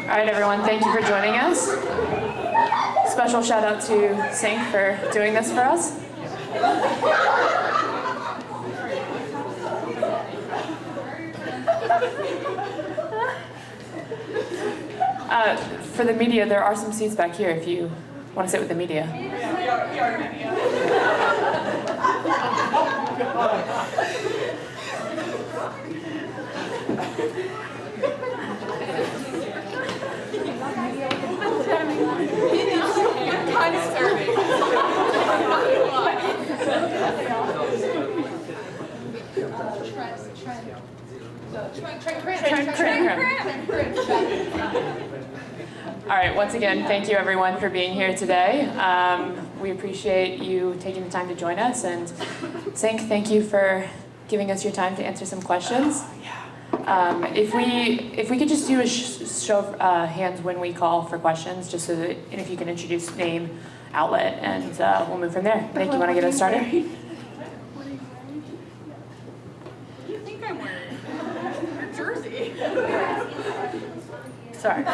All right, everyone, thank you for joining us. Special shout out to Sink for doing this for us. For the media, there are some seats back here if you want to sit with the media. We are media. Kind of serving. All right, once again, thank you everyone for being here today. We appreciate you taking the time to join us, and Sink, thank you for giving us your time to answer some questions. If we could just do a show of hands when we call for questions, just so that, and if you can introduce name, outlet, and we'll move from there. Nick, you want to get us started? What do you think I'm wearing? Your jersey. Sorry.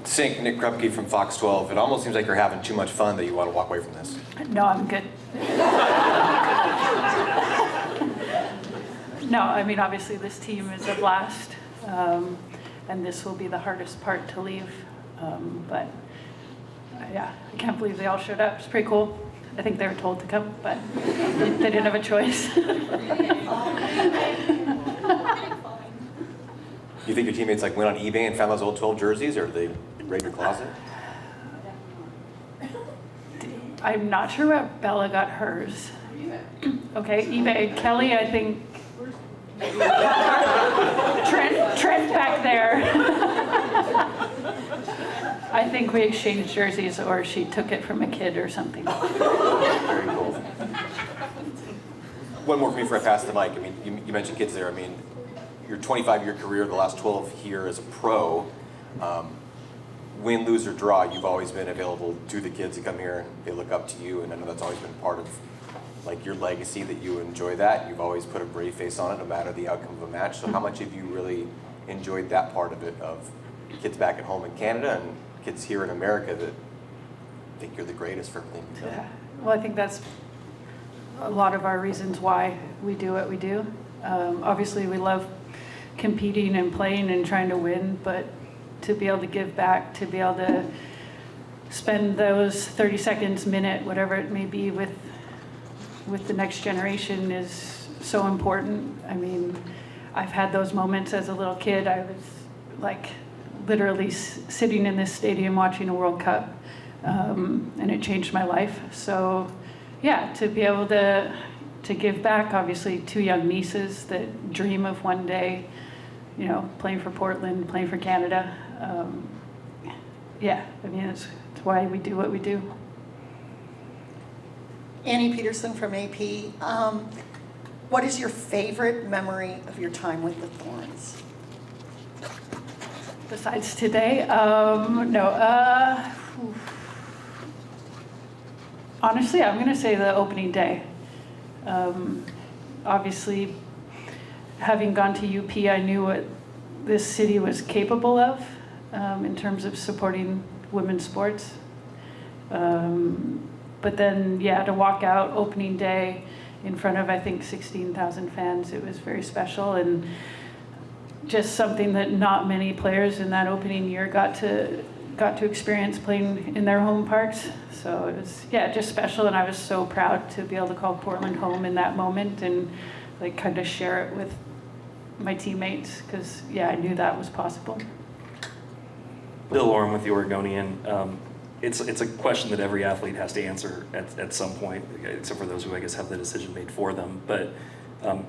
Sink, Nick Krupke from Fox 12. It almost seems like you're having too much fun that you want to walk away from this. No, I'm good. No, I mean, obviously this team is a blast, and this will be the hardest part to leave. But yeah, I can't believe they all showed up. It's pretty cool. I think they were told to come, but they didn't have a choice. You think your teammates like went on eBay and found those old 12 jerseys, or did they raid your closet? I'm not sure where Bella got hers. Okay, eBay. Kelly, I think. Trent back there. I think we exchanged jerseys, or she took it from a kid or something. Very cool. One more for me before I pass the mic. I mean, you mentioned kids there. I mean, your 25-year career, the last 12 here as a pro, win, lose, or draw, you've always been available to the kids who come here and they look up to you, and I know that's always been part of like your legacy, that you enjoy that. You've always put a brave face on it no matter the outcome of a match. So how much have you really enjoyed that part of it, of kids back at home in Canada and kids here in America that think you're the greatest for everything you've done? Yeah. Well, I think that's a lot of our reasons why we do what we do. Obviously, we love competing and playing and trying to win, but to be able to give back, to be able to spend those 30 seconds, minute, whatever it may be with the next generation is so important. I mean, I've had those moments as a little kid. I was like literally sitting in this stadium watching a World Cup, and it changed my life. So yeah, to be able to give back, obviously 2 young nieces that dream of one day, you know, playing for Portland, playing for Canada. Yeah, I mean, it's why we do what we do. Annie Peterson from AP. What is your favorite memory of your time with the Thorns? Besides today, honestly, I'm going to say the opening day. Obviously, having gone to UP, I knew what this city was capable of in terms of supporting women's sports. But then, yeah, to walk out opening day in front of, I think, 16,000 fans, it was very special, and just something that not many players in that opening year got to experience playing in their home parks. So it was, yeah, just special, and I was so proud to be able to call Portland home in that moment and like kind of share it with my teammates, because, yeah, I knew that was possible. Bill Orm with the Oregonian. It's a question that every athlete has to answer at some point, except for those who I guess have the decision made for them. But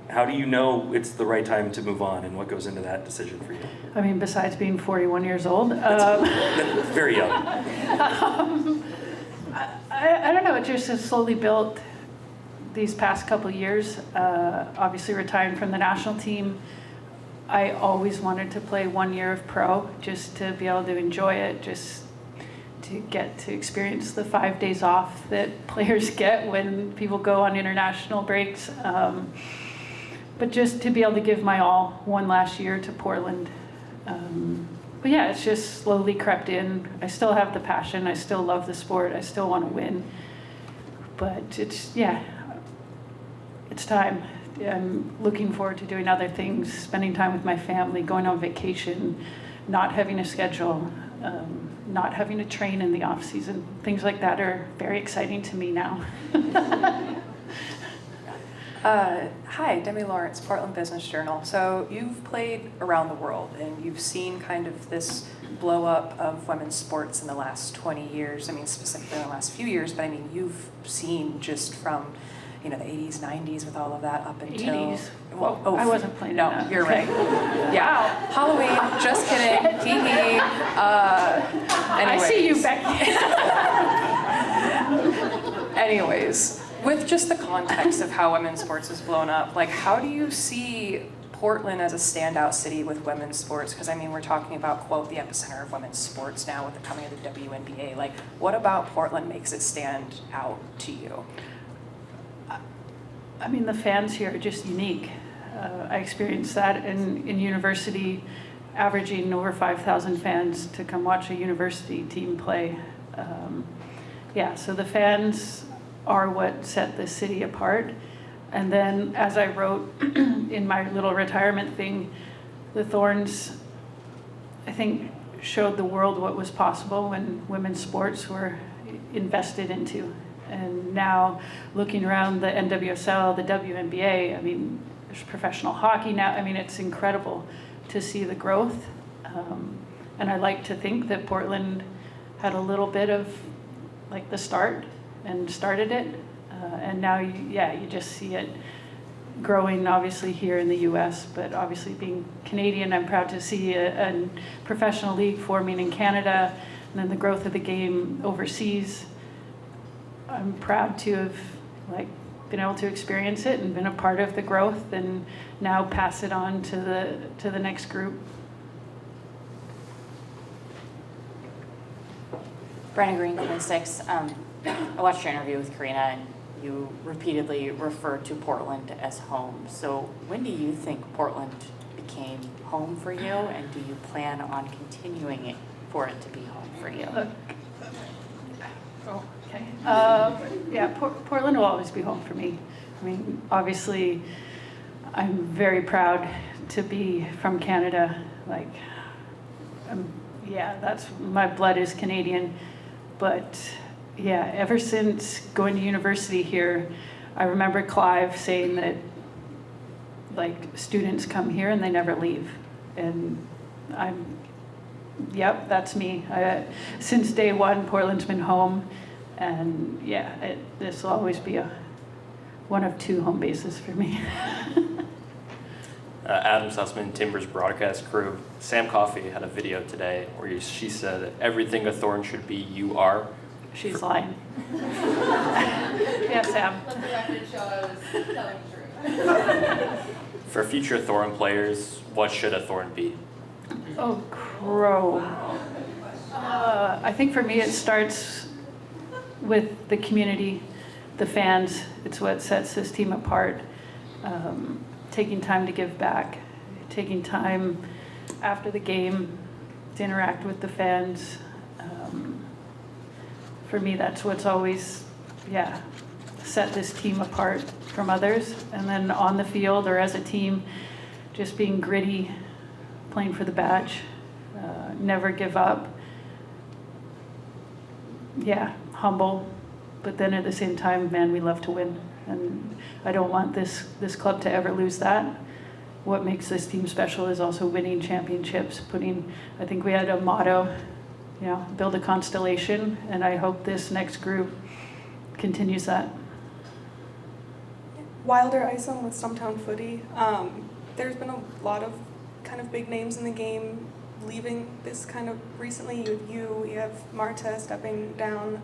how do you know it's the right time to move on, and what goes into that decision for you? I mean, besides being 41 years old. That's very young. I don't know, it just has slowly built these past couple years. Obviously retiring from the national team, I always wanted to play 1 year of pro, just to be able to enjoy it, just to get to experience the 5 days off that players get when people go on international breaks. But just to be able to give my all one last year to Portland. but yeah, it's just slowly crept in. I still have the passion. I still love the sport. I still want to win. But it's time. I'm looking forward to doing other things, spending time with my family, going on vacation, not having a schedule, not having to train in the off season. Things like that are very exciting to me now. Hi, Demi Lawrence, Portland Business Journal. So you've played around the world and you've seen kind of this blow up of women's sports in the last 20 years. I mean, specifically in the last few years, but I mean, you've seen just from, you know, the 80s, 90s with all of that up until... 80s? Well, I wasn't playing no, in that. you're Okay. right. Yeah, Halloween, just kidding, hee hee. I see you, Becky. Anyways, with just the context of how women's sports has blown up, like how do you see Portland as a standout city with women's sports? Because I mean, we're talking about, quote, the epicenter of women's sports now with the coming of the WNBA. Like, what about Portland makes it stand out to you? I mean, the fans here are just unique. I experienced that in university, averaging over 5,000 fans to come watch a university team play. Yeah, so the fans are what set this city apart. And then, as I wrote in my little retirement thing, the Thorns, I think, showed the world what was possible when women's sports were invested into. And now, looking around the NWSL, the WNBA, I mean, there's professional hockey now. I mean, it's incredible to see the growth. And I like to think that Portland had a little bit of like the start and started it. And now, you just see it growing, obviously, here in the U.S., but obviously being Canadian, I'm proud to see a professional league forming in Canada, and then the growth of the game overseas. I'm proud to have been able to experience it and been a part of the growth, and now pass it on to the next group. Brandon Green, Queen 6. I watched your interview with Karina, and you repeatedly referred to Portland as home. So when do you think Portland became home for you, and do you plan on continuing it for it to be home for you? Okay. Portland will always be home for me. I mean, obviously, I'm very proud to be from Canada. That's my blood is Canadian. But yeah, ever since going to university here, I remember Clive saying that students come here and they never leave. And that's me. Since day one, Portland's been home. And this will always be one of two home bases for me. Adam Sussman, Timbers broadcast crew. Sam Coffey had a video today where she said, everything a Thorn should be, you are. She's lying. Yeah, Sam. Let the record show I was telling the truth. For future Thorn players, what should a Thorn be? Oh, crow. I think for me it starts with the community, the fans. It's what sets this team apart. Taking time to give back, taking time after the game to interact with the fans. For me, that's what's always, set this team apart from others. And then on the field or as a team, just being gritty, playing for the badge, never give up. Humble, but then at the same time, man, we love to win. And I don't want this club to ever lose that. What makes this team special is also winning championships, I think we had a motto, build a constellation, and I hope this next group continues that. Wilder Isom with Stumptown Footy. There's been a lot of kind of big names in the game leaving this kind of recently. You have Marta stepping down.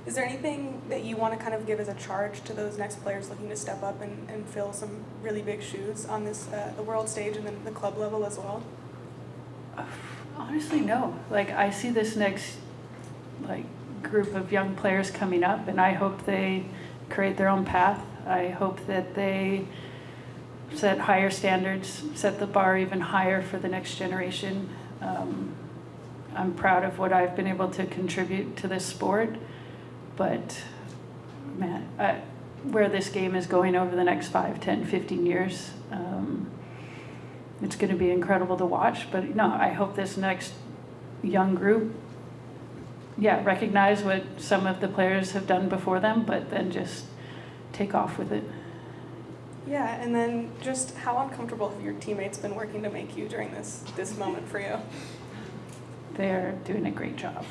Is there anything that you want to kind of give as a charge to those next players looking to step up and fill some really big shoes on this the world stage and then the club level as well? Honestly, no. I see this next group of young players coming up, and I hope they create their own path. I hope that they set higher standards, set the bar even higher for the next generation. I'm proud of what I've been able to contribute to this sport, but man, where this game is going over the next 5, 10, 15 years, it's going to be incredible to watch. But no, I hope this next young group, recognize what some of the players have done before them, but then just take off with it. Yeah, and then just how uncomfortable have your teammates been working to make you during this moment for you? They're doing a great job.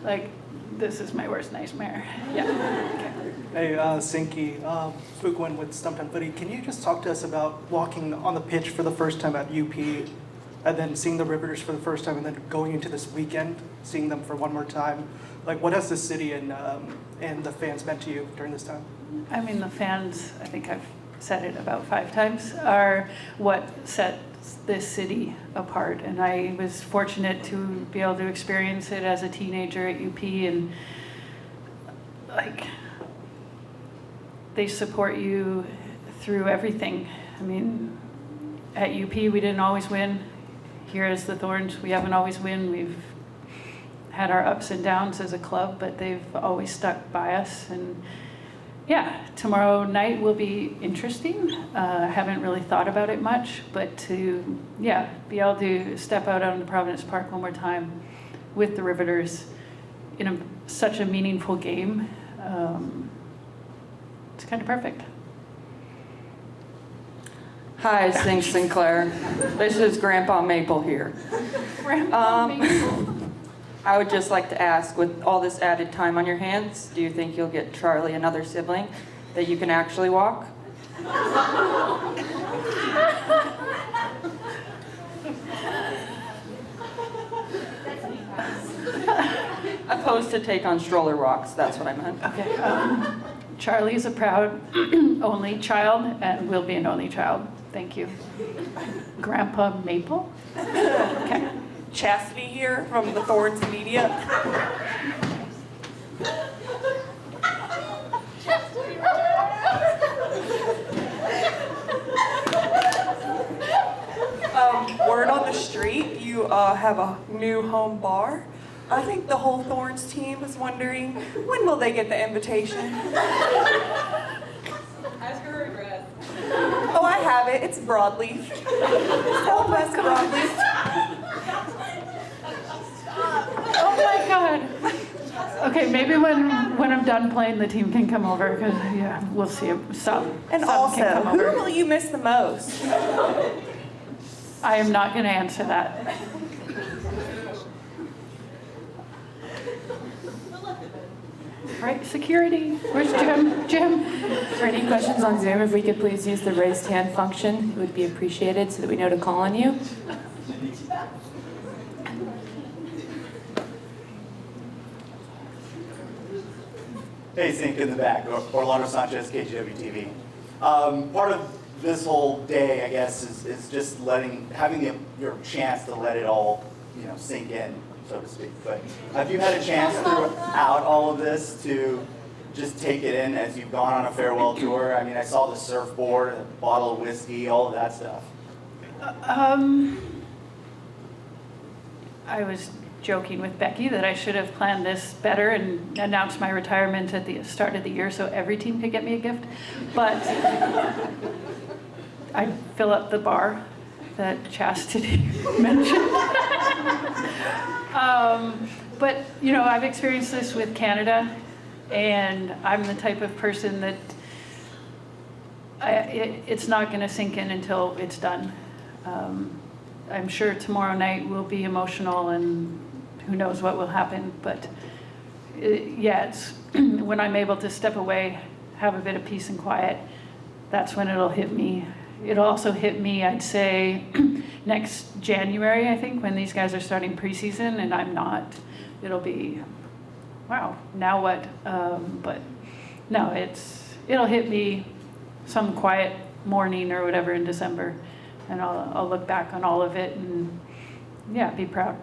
Like, this is my worst nightmare. Yeah. Hey, Sinky, Fuquin with Stumptown Footy. Can you just talk to us about walking on the pitch for the first time at UP, and then seeing the Riveters for the first time, and then going into this weekend, seeing them for one more time? Like, what has the city and the fans meant to you during this time? I mean, the fans, I think I've said it about 5 times, are what sets this city apart. And I was fortunate to be able to experience it as a teenager at UP, and like, they support you through everything. I mean, at UP, we didn't always win. Here as the Thorns, we haven't always win. We've had our ups and downs as a club, but they've always stuck by us. And yeah, tomorrow night will be interesting. I haven't really thought about it much, but to, be able to step out onto Providence Park one more time with the Riveters in such a meaningful game, it's kind of perfect. Hi, Sinclair. This is Grandpa Maple here. Grandpa Maple. I would just like to ask, with all this added time on your hands, do you think you'll get Charlie another sibling that you can actually walk? Opposed to take on stroller walks, that's what I meant. Okay. Charlie's a proud only child and will be an only child. Thank you. Grandpa Maple? Okay. Chastity here from the Thorns Media. Word on the street, you have a new home bar. I think the whole Thorns team is wondering, when will they get the invitation? Ask her address. Oh, I have it. It's Broadleaf. Southwest Broadleaf. Oh my God. Okay, maybe when I'm done playing, the team can come over, because we'll see. Some And can also, come who over. will you miss the most? I am not going to answer that. Right, security. Where's Jim? Jim? For any questions on Zoom, if we could please use the raised hand function, it would be appreciated so that we know to call on you. Hey, Sink in the back, Orlando Sanchez, KGW-TV. Part of this whole day, I guess, is just having your chance to let it all, sink in, so to speak. But have you had a chance throughout all of this to just take it in as you've gone on a farewell tour? I mean, I saw the surfboard, a bottle of whiskey, all of that stuff. I was joking with Becky that I should have planned this better and announced my retirement at the start of the year so every team could get me a gift. But I fill up the bar that Chastity mentioned. But, I've experienced this with Canada, and I'm the type of person that it's not going to sink in until it's done. I'm sure tomorrow night will be emotional, and who knows what will happen, but it's when I'm able to step away, have a bit of peace and quiet, that's when it'll hit me. It'll also hit me, I'd say, next January, I think, when these guys are starting preseason and I'm not. It'll be, wow, now what? But no, it'll hit me some quiet morning or whatever in December, and I'll look back on all of it and, be proud.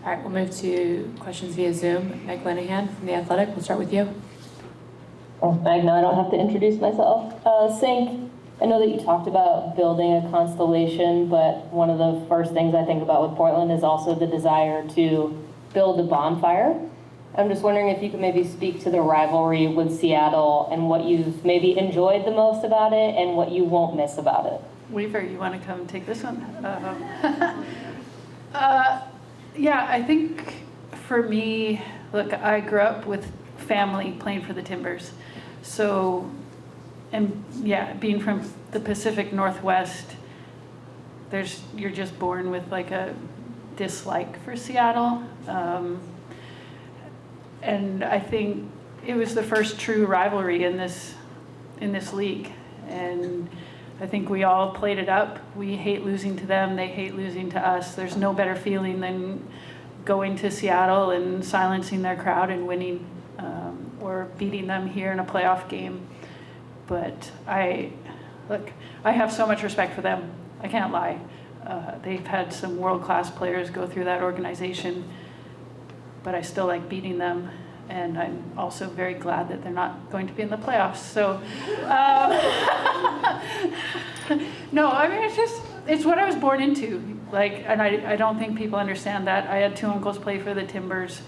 All right, we'll move to questions via Zoom. Meg Linehan from The Athletic, we'll start with you. Oh, Magna, I don't have to introduce myself. Sink, I know that you talked about building a constellation, but one of the first things I think about with Portland is also the desire to build a bonfire. I'm just wondering if you could maybe speak to the rivalry with Seattle and what you've maybe enjoyed the most about it and what you won't miss about it. Weaver, you want to come take this one? Yeah, I think for me, look, I grew up with family playing for the Timbers. So, and yeah, being from the Pacific Northwest, you're just born with like a dislike for Seattle. And I think it was the first true rivalry in this league. And I think we all played it up. We hate losing to them. They hate losing to us. There's no better feeling than going to Seattle and silencing their crowd and winning, or beating them here in a playoff game. But I have so much respect for them. I can't lie. They've had some world-class players go through that organization, but I still like beating them. And I'm also very glad that they're not going to be in the playoffs. So, no, I mean, it's what I was born into. Like, and I don't think people understand that. I had two uncles play for the Timbers.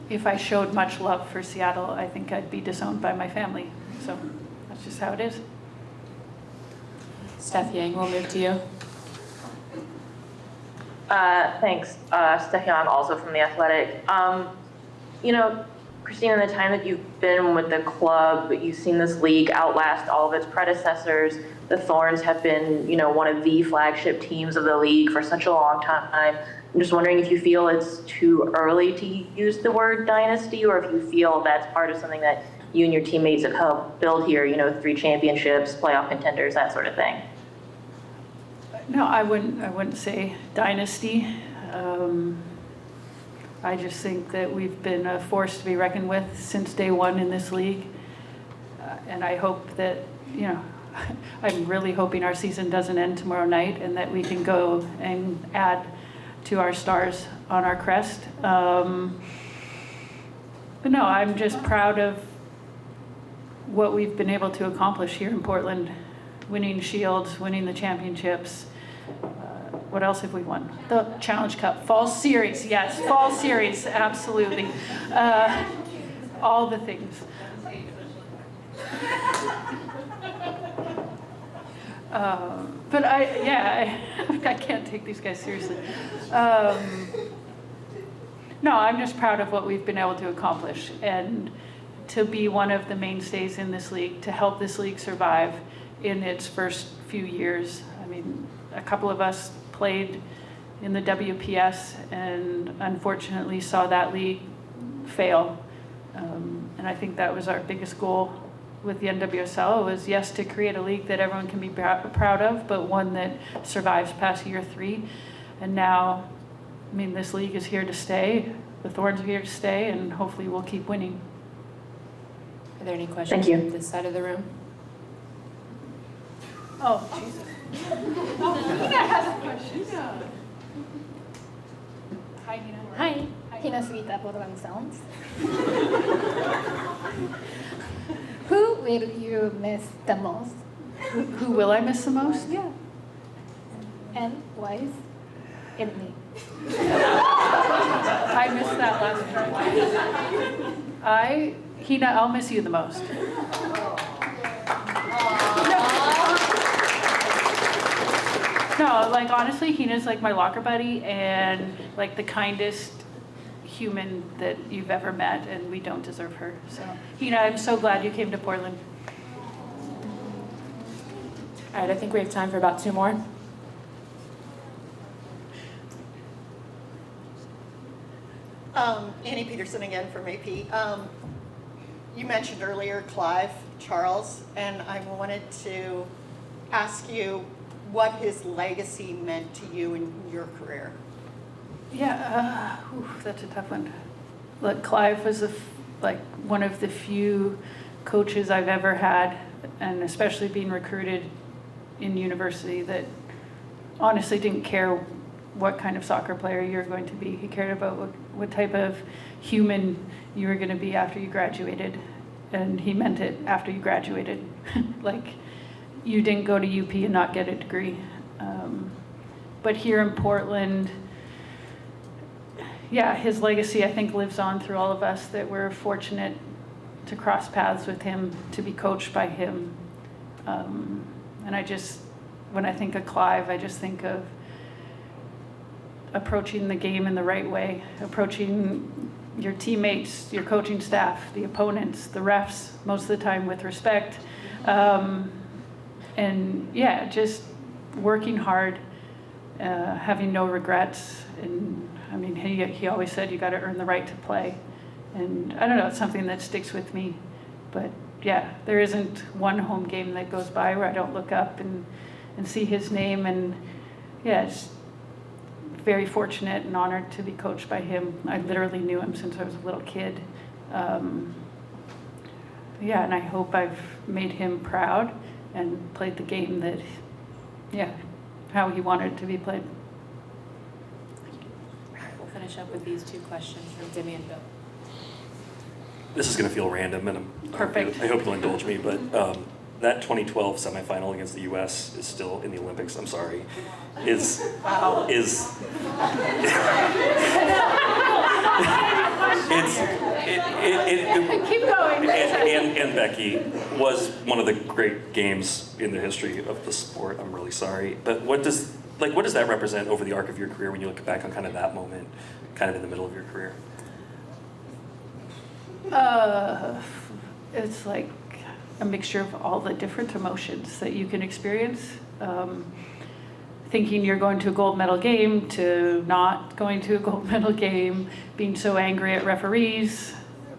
If I showed much love for Seattle, I think I'd be disowned by my family. So that's just how it is. Steph Yang, we'll move to you. Thanks. Steph Young, also from The Athletic. You know, Christina, in the time that you've been with the club, you've seen this league outlast all of its predecessors. The Thorns have been, you know, one of the flagship teams of the league for such a long time. I'm just wondering if you feel it's too early to use the word dynasty, or if you feel that's part of something that you and your teammates have helped build here, you know, 3 championships, playoff contenders, that sort of thing. No, I wouldn't say dynasty. I just think that we've been a force to be reckoned with since day one in this league. And I hope that, you know, I'm really hoping our season doesn't end tomorrow night and that we can go and add to our stars on our crest. But no, I'm just proud of what we've been able to accomplish here in Portland. Winning shields, winning the championships. What else have we won? The Challenge Cup, Fall Series, yes, Fall Series, absolutely. All the things. But I can't take these guys seriously. No, I'm just proud of what we've been able to accomplish and to be one of the mainstays in this league, to help this league survive in its first few years. I mean, a couple of us played in the WPS and unfortunately saw that league fail. And I think that was our biggest goal with the NWSL was, yes, to create a league that everyone can be proud of, but one that survives past year 3. And now, I mean, this league is here to stay. The Thorns are here to stay, and hopefully we'll keep winning. Are there any questions from this side of the room? Oh, Jesus. Hina has a question. Hi, Hina. Hi, Hina Sugita, Portland Sounds. Who will you miss the most? Who will I miss the most? Yeah. And why is it me? I missed that last part. Hina, I'll miss you the most. No, like honestly, Hina's like my locker buddy and like the kindest human that you've ever met, and we don't deserve her. So, Hina, I'm so glad you came to Portland. All right, I think we have time for about 2 more. Annie Peterson again from AP. You mentioned earlier Clive Charles, and I wanted to ask you what his legacy meant to you in your career. Yeah, that's a tough one. Look, Clive was like one of the few coaches I've ever had, and especially being recruited in university, that honestly didn't care what kind of soccer player you were going to be. He cared about what type of human you were going to be after you graduated. And he meant it after you graduated. Like, you didn't go to UP and not get a degree. But here in Portland, yeah, his legacy, I think, lives on through all of us, that we're fortunate to cross paths with him, to be coached by him. And I just, when I think of Clive, I just think of approaching the game in the right way, approaching your teammates, your coaching staff, the opponents, the refs, most of the time with respect. And yeah, just working hard, having no regrets. And I mean, he always said you got to earn the right to play. And I don't know, it's something that sticks with me. But yeah, there isn't one home game that goes by where I don't look up and see his name. And yeah, it's very fortunate and honored to be coached by him. I literally knew him since I was a little kid. Yeah, and I hope I've made him proud and played the game that, yeah, how he wanted it to be played. We'll finish up with these two questions from Demi and Bill. This is going to feel random, and Perfect. I hope you'll indulge me, but that 2012 semifinal against the U.S. is still in the Olympics. I'm sorry. Is Keep going. And Becky was one of the great games in the history of the sport. I'm really sorry, but what does that represent over the arc of your career when you look back on kind of that moment, kind of in the middle of your career? It's like a mixture of all the different emotions that you can experience. Thinking you're going to a gold medal game to not going to a gold medal game, being so angry at referees,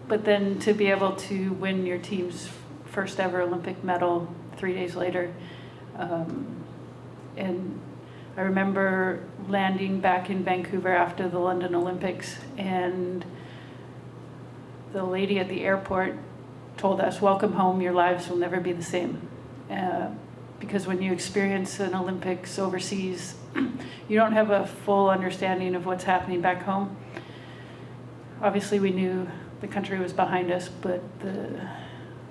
but then to be able to win your team's first ever Olympic medal 3 days later. And I remember landing back in Vancouver after the London Olympics, and the lady at the airport told us, "Welcome home, your lives will never be the same." Because when you experience an Olympics overseas, you don't have a full understanding of what's happening back home. Obviously, we knew the country was behind us, but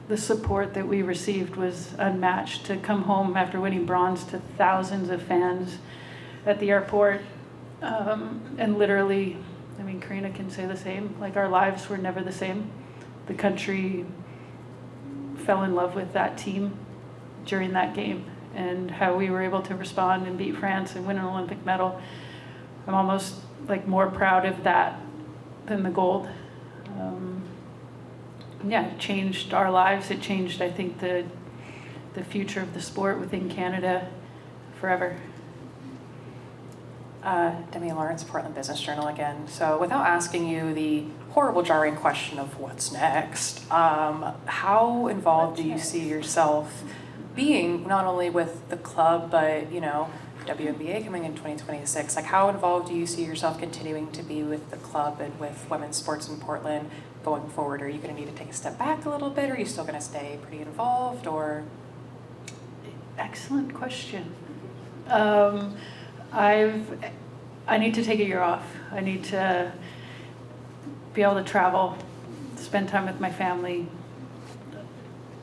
the support that we received was unmatched. To come home after winning bronze to thousands of fans at the airport, and literally, I mean, Karina can say the same, like our lives were never the same. The country fell in love with that team during that game, and how we were able to respond and beat France and win an Olympic medal. I'm almost like more proud of that than the gold. Yeah, it changed our lives. It changed, I think, the future of the sport within Canada forever. Demi Lawrence, Portland Business Journal again. So without asking you the horrible jarring question of what's next, how involved do you see yourself being, not only with the club, but, you know, WNBA coming in 2026? Like, how involved do you see yourself continuing to be with the club and with women's sports in Portland going forward? Are you going to need to take a step back a little bit? Or are you still going to stay pretty involved, or? Excellent question. I need to take a year off. I need to be able to travel, spend time with my family,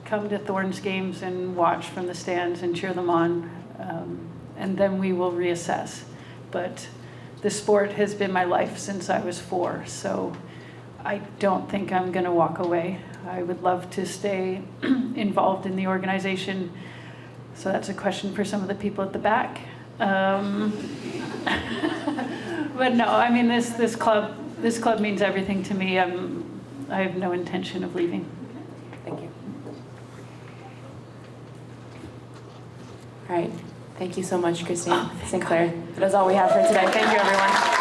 come to Thorns games and watch from the stands and cheer them on, and then we will reassess. But the sport has been my life since I was 4, so I don't think I'm going to walk away. I would love to stay involved in the organization, so that's a question for some of the people at the back. But no, I mean, this club means everything to me. I have no intention of leaving. Thank you. All right. Thank you so much, Christine Sinclair. That is all we have for today. Thank you, everyone.